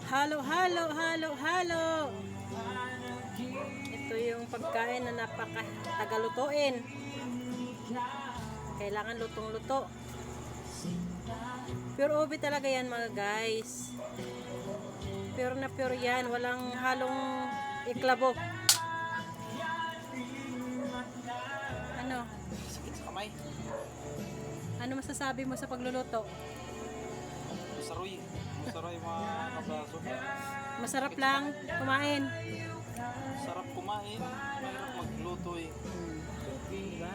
Halo, halo, halo, halo. Ito yung pagkain na napaka-tagalutuin. Kailangan lutong-luto. Pure ube talaga yan mga guys. Pure na pure yan. Walang halong iklabo. Ano? Sakit sa kamay. Ano masasabi mo sa pagluluto? Masaroy. Masaroy mga kabraso. Masarap lang kumain. Sarap kumain. Mahirap magluto eh. Diba?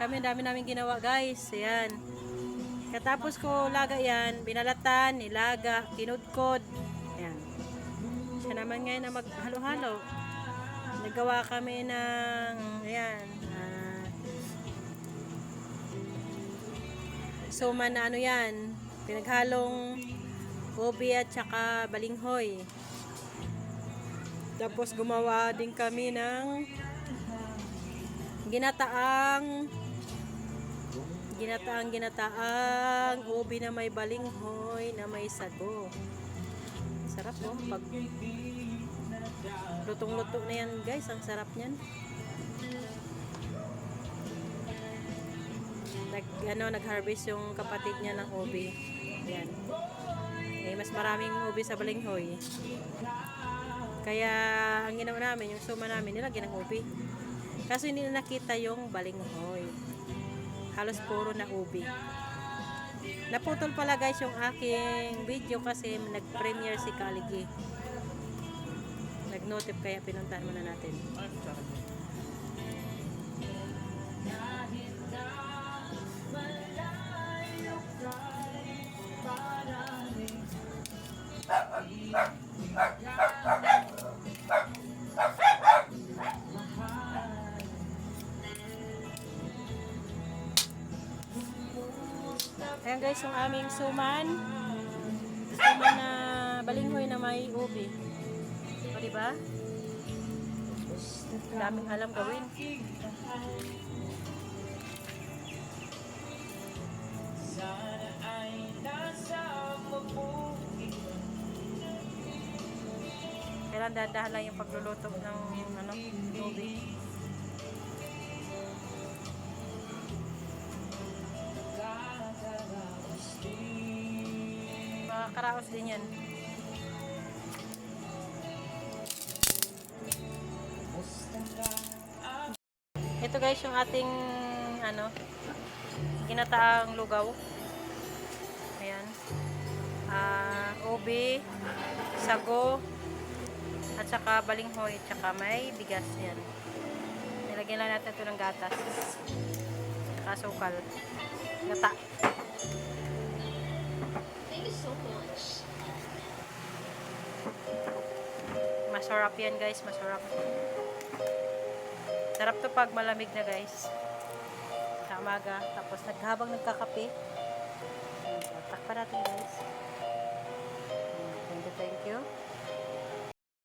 Kami dami namin ginawa guys. Ayan. Katapos ko laga yan, binalatan, nilaga, kinudkod. Ayan. Siya naman ngayon na maghalo-halo. Nagawa kami ng ayan. Suma na ano yan. Pinaghalong ubi at saka balinghoy. Tapos gumawa din kami ng ginataang ubi na may balinghoy na may sago. Sarap oh, pag lutong-luto na yan guys, ang sarap niyan. Nag-harvest yung kapatid niya ng ubi. Yan. Eh, mas maraming ubi sa balinghoy. Kaya ang ginawa namin, yung suma namin, nilagyan ng ubi. Kaso hindi na nakita yung balinghoy. Halos puro na ubi. Naputol pala guys yung aking video kasi nag-premiere si Kaligi. Nag-notif kaya pinuntahan muna natin. Ayan guys, yung aming suman na balinghoy na may ubi. O diba? Daming alam gawin. Kailan dadahan lang yung pagluluto ng ubi. Karaos din yan. Ito guys yung ating ginataang lugaw. Ayan. Ubi, sago, at saka balinghoy, at saka may bigas yan. Nilagyan lang natin ito ng gatas. Saka sukal. Gata. So much. Masarap yan guys, masarap. Sarap to pag malamig na guys. Sa umaga, tapos habang nagkakape. Takpan natin guys. Thank you.